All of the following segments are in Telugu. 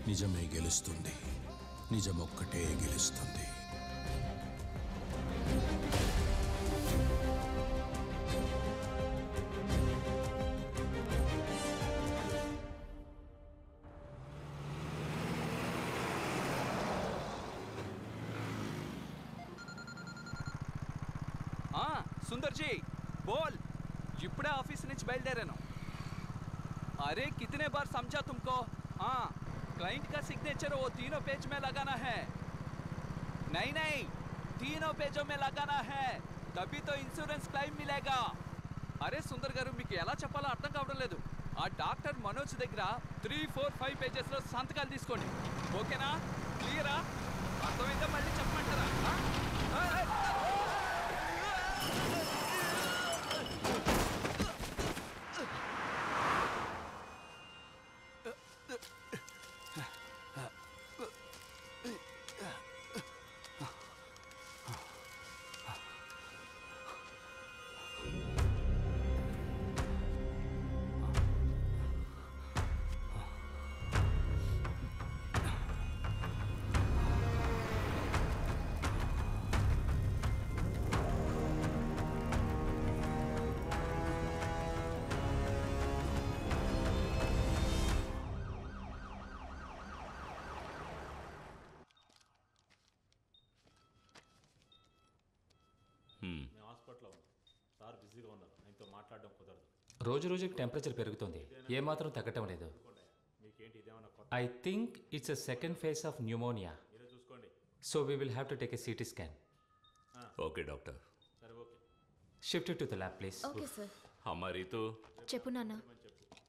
నిజమే గెలుస్తుంది. నిజమొక్కటే గెలుస్తుంది. सुंदर जी बोल इपड़े ऑफिस నుంచి బయలుదేరాను अरे कितने बार समझा तुमको हाँ क्लाइंट का सिग्नेचर वो तीनों पेज में लगाना है नहीं नहीं तीनों पेजों में लगाना है तभी तो इंश्योरेंस क्लेम मिलेगा अरे सुंदर गारू మీకు ఎలా చెప్పాలో అర్థం కావడం లేదు ఆ డాక్టర్ మనోజ్ దగ్గర 3 4 5 పేజెస్ లో సంతకాలు తీసుకోండి ఓకేనా క్లియరా అర్థమైందా మళ్ళీ చెప్పమంటారా రోజు రోజుకి టెంపరేచర్ పెరుగుతుంది ఏమాత్రం తగ్గటం లేదు I think it's a second phase of pneumonia so we will have to take a CT scan okay doctor shift to the lab please okay sir అమ్మా రీతు చెప్పు నాన్న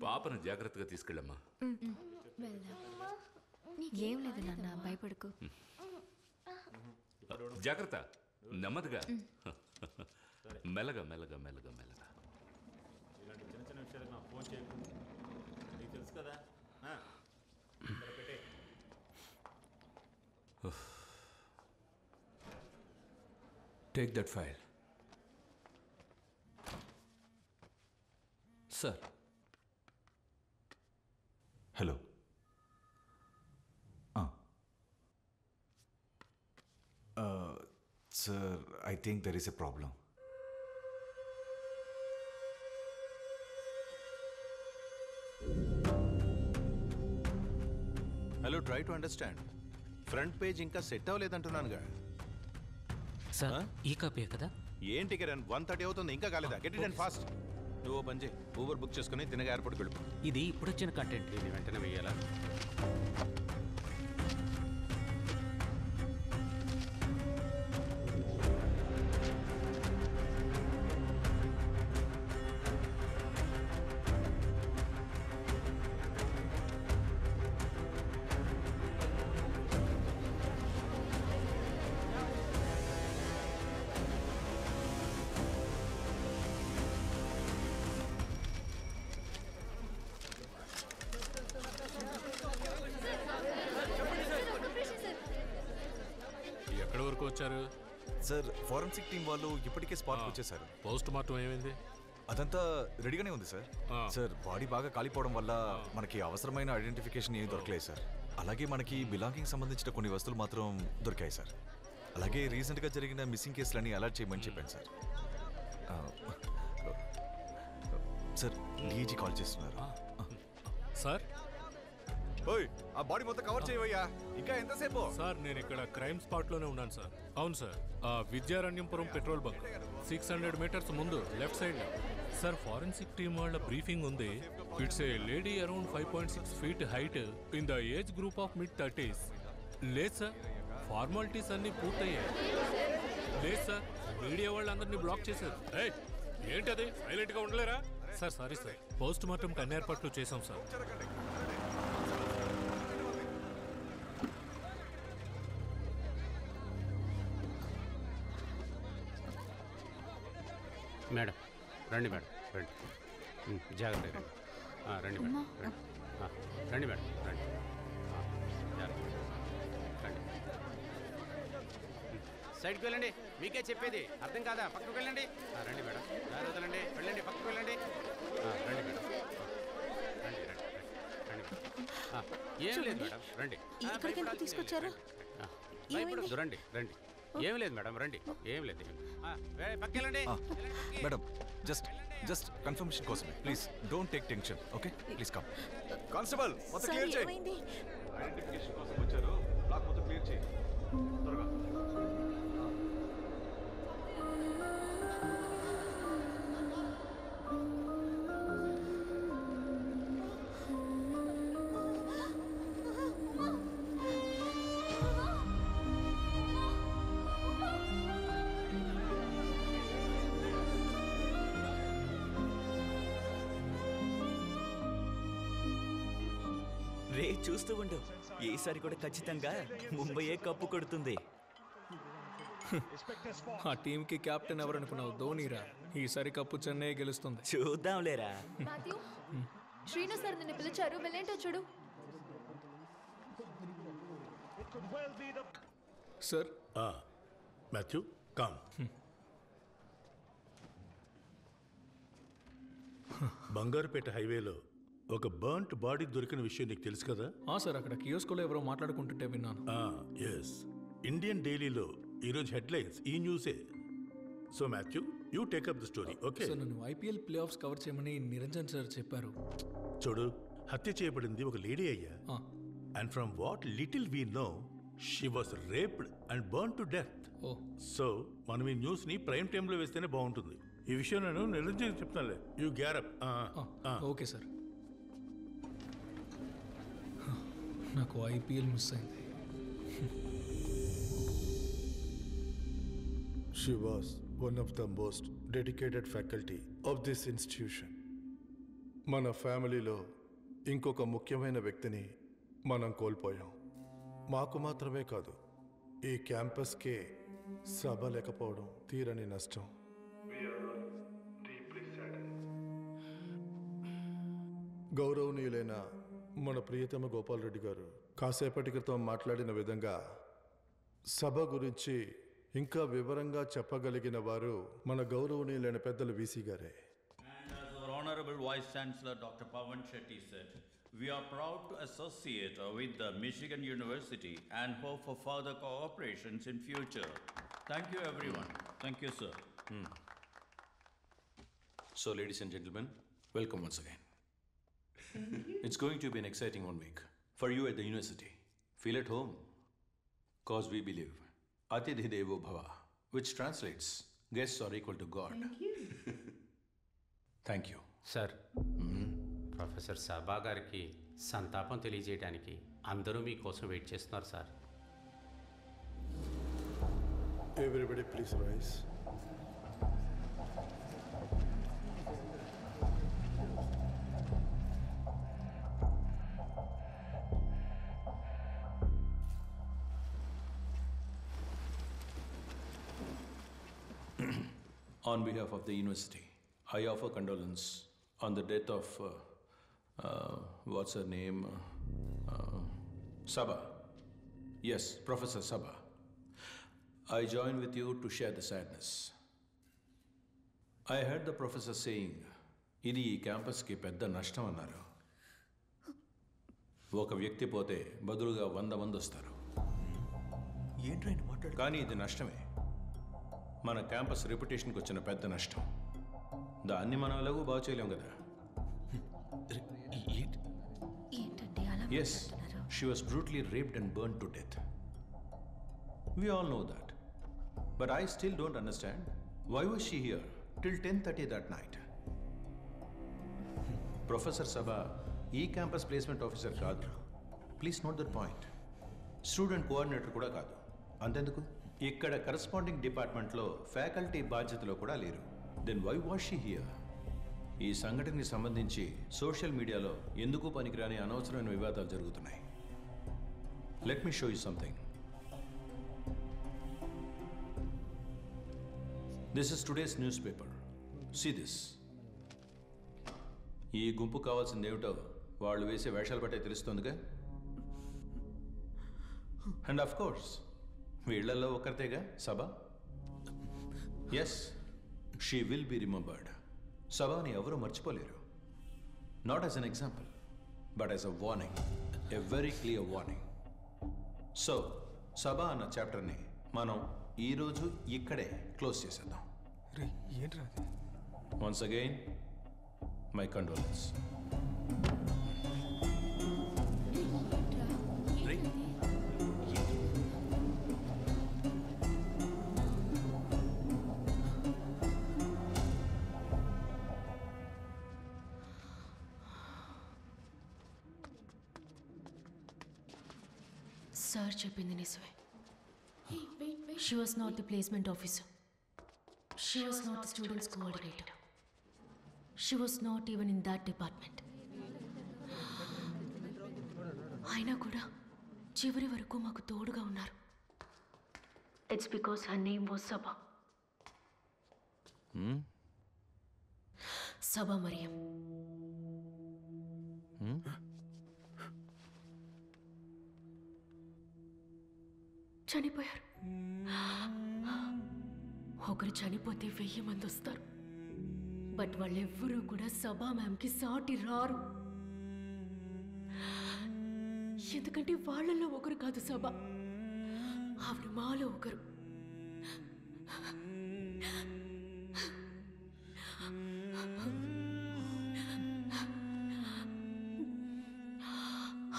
పాపను జాగ్రత్తగా తీసుకెళ్ళమ్మా ఏం లేదు నాన్న భయపడకు జాగ్రత్త నెమ్మదిగా మెల్లగా మెల్లగా మెల్లగా మెల్లగా ఇలాంటి చిన్న చిన్న విషయాలకు నాకు ఫోన్ చేయకు నీకు తెలుసు కదా పెట్టే take that file sir. Hello sir I think there is a problem. Hello try to understand front page ఇంకా సెట్ అవ్వలేదంటున్నానుగా సార్ ఈ కాపీ కదా ఏంటి కిరణ్ 1:30 అవుతుంది ఇంకా కాలేదా గెట్ ఇట్ అండ్ ఫాస్ట్ నువ్వు పని చేయి ఊబర్ బుక్ చేసుకుని తినగా ఎయిర్పోర్ట్కి వెళ్ళిపో ఇది ఇప్పుడు వచ్చిన కంటెంట్ ఇది వెంటనే వెయ్యాలా ఎక్కడి వరకు వచ్చారు సార్ ఫోరెన్సిక్ టీం వాళ్ళు ఇప్పటికే స్పాట్కి వచ్చేసారు. పోస్ట్ మార్టం ఏమైంది అదంతా రెడీగానే ఉంది సార్. సార్ బాడీ బాగా కాలిపోవడం వల్ల మనకి అవసరమైన ఐడెంటిఫికేషన్ ఏమీ దొరకలేదు సార్. అలాగే మనకి బిలాంగింగ్ సంబంధించిన కొన్ని వస్తువులు మాత్రం దొరికాయి సార్. అలాగే రీసెంట్గా జరిగిన మిస్సింగ్ కేసులన్నీ అలర్ట్ చేయమని చెప్పాను సార్. సార్ డీజీ కాల్ చేస్తున్నారు సార్. ఓయ్ ఆ బాడీ మొత్తం కవర్ చేయవయ్యా ఇంకా ఎంతసేపు సార్ నేను ఇక్కడ క్రైమ్ స్పాట్ లోనే ఉన్నాను సార్. అవును సార్ విద్యారణ్యంపురం పెట్రోల్ బంక్ 600 మీటర్స్ ముందు left side sir. Forensic team వాళ్ళ బ్రీఫింగ్ ఉంది. It's a lady around 5.6 feet height in the age group of mid-30s. లేదు సార్ ఫార్మాలిటీస్ అన్ని పూర్తయ్యాయి. లేదు సార్ మీడియా వాళ్ళందరినీ బ్లాక్ చేశారు. ఏంటది సైలెంట్ గా ఉండలేరా sir? Sorry sir post mortem అన్ని ఏర్పాట్లు చేశాం సార్. మేడం రండి మేడం రండి జాగ్రత్త రండి మేడం రండి మేడం రండి రండి సైడ్కి వెళ్ళండి మీకే చెప్పేది అర్థం కాదా పక్కకు వెళ్ళండి రండి మేడం జాగ్రత్త వదలండి వెళ్ళండి పక్కకు వెళ్ళండి రండి మేడం రండి రండి రండి ఏం లేదు మేడం రండి ఇక్కడికి ఎందుకు తీసుకొచ్చారు? భయపడద్దు రండి రండి ఏం లేదు మేడం రండి ఏం లేదు పక్కెళ్ళండి మేడం జస్ట్ కన్ఫర్మేషన్ కోసమే please don't take tension okay please come constable మొత్తం క్లియర్ చేయి ఐడెంటిఫికేషన్ కోసం వచ్చారు బ్లాక్ మొత్తం క్లియర్ చేయి త్వరగా రే చూస్తూ ఉండు, ఈసారి కూడా ఖచ్చితంగా ముంబైయే కప్పు కొడుతుంది. ఆ టీంకి కెప్టెన్ ఎవరు అనుకున్నావు? ధోనీరా. ఈసారి కప్పు చెన్నై గెలుస్తుంది. చూద్దాంలేరా. మాథ్యూ, శ్రీను సార్ నిన్ను పిలిచారు, వెళ్ళేంటో చూడు. Sir Matthew come. బంగారుపేట హైవేలో ఒక బర్న్ట్ బాడీ దొరికిన విషయం నీకు తెలుసు కదా? సార్, అక్కడ కియోస్కోలో ఎవరో మాట్లాడుకుంటుంటే విన్నాను. ఎస్, ఇండియన్ డైలీలో ఈరోజు హెడ్లైన్స్ ఈ న్యూసే. So Mathew, you take up the story. Okay sir, నన్ను ఐపీఎల్ ప్లే ఆఫ్స్ కవర్ చేయమని నిరంజన్ సార్ చెప్పారు. చూడు, హత్య చేయబడింది ఒక లేడీ అయ్యా. And from what little we know, she was raped and burn to death. So మనం ఈ న్యూస్ ని ప్రైమ్ టైమ్ లో వేస్తేనే బాగుంటుంది. ఈ విషయం నేను నిరంజన్ చెప్తానులే. You get up. Okay sir. నాకు ఐపీఎల్ మిస్ అయింది. She was one of the most dedicated faculty of this institution. మన ఫ్యామిలీలో ఇంకొక ముఖ్యమైన వ్యక్తిని మనం కోల్పోయాం. మాకు మాత్రమే కాదు, ఈ క్యాంపస్కే సభ లేకపోవడం తీరని నష్టం. గౌరవనీయులైన మన ప్రియతమ గోపాల్ రెడ్డి గారు కాసేపటి క్రితం మాట్లాడిన విధంగా సభ గురించి ఇంకా వివరంగా చెప్పగలిగిన వారు మన గౌరవనీయులైన పెద్దలు వీసీ గారే. Honorable Vice Chancellor Dr. Pawan Shetty said, we are proud to associate with the Michigan University and hope for further cooperations in future. Thank you everyone. Thank you, sir. So, ladies and gentlemen, welcome once again. It's going to be an exciting 1 week for you at the university. Feel at home, cause we believe Atidhi Devo Bhava, which translates guests are equal to God. Thank you. Thank you. Sir, professor సభా గారికి సంతాపం తెలియజేయడానికి అందరూ మీకోసం వెయిట్ చేస్తున్నారు sir. Everybody please rise. On behalf of the university, I offer condolence on the death of, what's her name? Sabha. Yes, Professor Sabha. I join with you to share the sadness. I heard the professor saying, ఇది ఈ క్యాంపస్కి పెద్ద నష్టం అన్నారు. ఒక వ్యక్తి పోతే బదులుగా 100 మంది వస్తారు. కానీ ఇది నష్టమే. మన క్యాంపస్ రెప్యుటేషన్కి వచ్చిన పెద్ద నష్టం. దాన్ని మనం ఎలాగూ బాగు చేయలేం కదా. Yes, she was brutally raped and burned to death. We all know that. But I still don't understand, why was she here till 10:30 that night? Professor Sabha, ఈ క్యాంపస్ ప్లేస్మెంట్ ఆఫీసర్ కాదు. Please note that point. Student coordinator కూడా కాదు. అంతెందుకు, ఇక్కడ కరస్పాండింగ్ డిపార్ట్మెంట్లో ఫ్యాకల్టీ బాధ్యతలో కూడా లేరు. Then why was she here? ఈ సంఘటనకి సంబంధించి సోషల్ మీడియాలో ఎందుకు పనికిరాని అనవసరమైన వివాదాలు జరుగుతున్నాయి. Let me show you something. This is today's newspaper. See this. ఈ గుంపు కావాల్సింది ఏమిటో వాళ్ళు వేసే వేషాలు బట్టే తెలుస్తుందిగా. అండ్ ఆఫ్ కోర్స్ వీళ్లలో ఒకరితేగా Sabha. Yes, she will be remembered. సభని ఎవరూ మర్చిపోలేరు. Not as an example, but as a warning. A very clear warning. So Sabha అన్న చాప్టర్ని మనం ఈరోజు ఇక్కడే క్లోజ్ చేసేద్దాం. Once again my condolence. Sir చెప్పింది నిజమే. She was not the placement officer. She was not the students coordinator. She was not even in that department. అయినా కూడా చివరి వరకు మాకు తోడుగా ఉన్నారు. It's because her name was Saba. Saba Mariam. చనిపోయారు. ఒకరు చనిపోతే 1000 మంది వస్తారు. బట్ వాళ్ళెవ్వరూ కూడా సభా మ్యామ్కి సాటి రారు. ఎందుకంటే వాళ్ళల్లో ఒకరు కాదు సభ, ఆవిడ మాలో ఒకరు.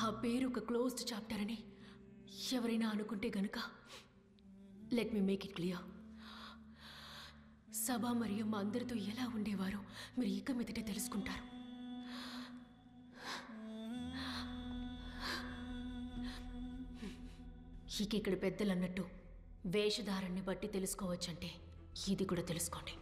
ఆ పేరు ఒక క్లోజ్డ్ చాప్టర్ అని ఎవరైనా అనుకుంటే గనుక let me make it clear. సభ మరియు మా అందరితో ఎలా ఉండేవారో మీరు ఇక మీదటే తెలుసుకుంటారు. ఇక ఇక్కడ పెద్దలు అన్నట్టు వేషధారాన్ని బట్టి తెలుసుకోవచ్చంటే ఇది కూడా తెలుసుకోండి.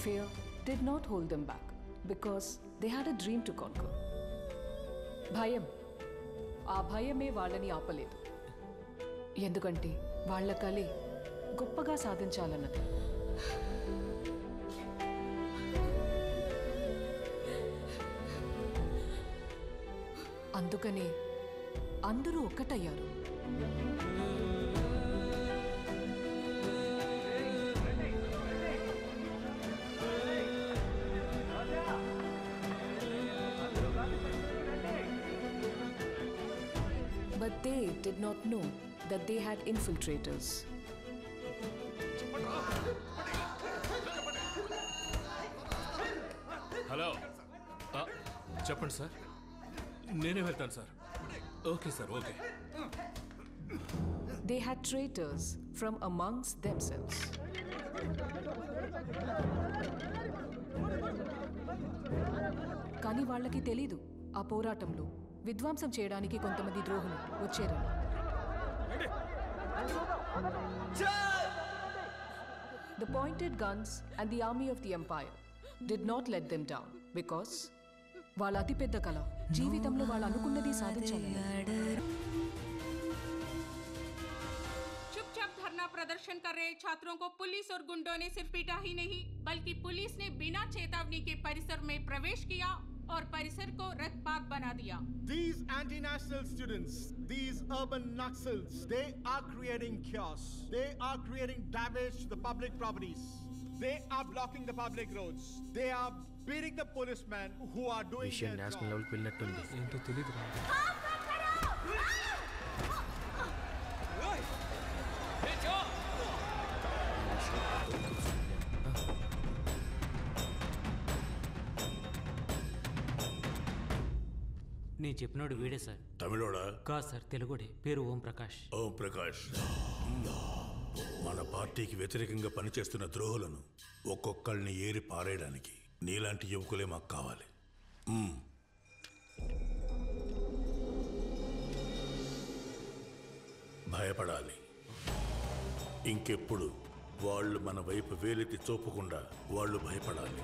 Fear did not hold them back because they had a dream to conquer. భయం, ఆ భయమే వాళ్ళని ఆపలేదు. ఎందుకంటే వాళ్ళ కలే గొప్పగా సాధించాలన్నది. అందుకనే అందరూ ఒక్కటయ్యారు. But they did not know that they had infiltrators. Hello, చెప్పండి సార్. నేనే వెళ్తాను sir. Okay sir, okay. They had traitors from amongst themselves. కానీ వాళ్ళకి తెలీదు ఆ పోరాటంలో విధ్వంసం చేయడానికి కొంతమంది ద్రోహులు వచ్చారని. The pointed guns and the army of the empire did not let them down because వాళ్ళ అతిపెద్ద కళ జీవితంలో వాళ్ళు అనుకున్నది సాధించాలి. चुपचाप धरना प्रदर्शन कर रहे छात्रों को पुलिस और गुंडों ने सिर्फ पीटा ही नहीं बल्कि पुलिस ने बिना चेतावनी के परिसर में प्रवेश किया और परिसर को रक्तपात बना दिया. These anti-national students, these urban Naxals, they are creating chaos. They are creating damage to the public properties. They are blocking the public roads. They are beating the policemen who are doing their job. National లెవెల్కి వెళ్ళినట్టుంది. ఏంటో తెలియదు. నేను చెప్పినోడు వీడే సార్. తమిళోడా? కాదు సార్, తెలుగుడే. పేరు ఓం ప్రకాష్. ఓం ప్రకాష్. మన పార్టీకి వ్యతిరేకంగా పనిచేస్తున్న ద్రోహులను ఒక్కొక్కళ్ళని ఏరి పారేయడానికి నీలాంటి యువకులే మాకు కావాలి. భయపడాలి. ఇంకెప్పుడు వాళ్ళు మన వైపు వేలెత్తి చూపకుండా వాళ్ళు భయపడాలి.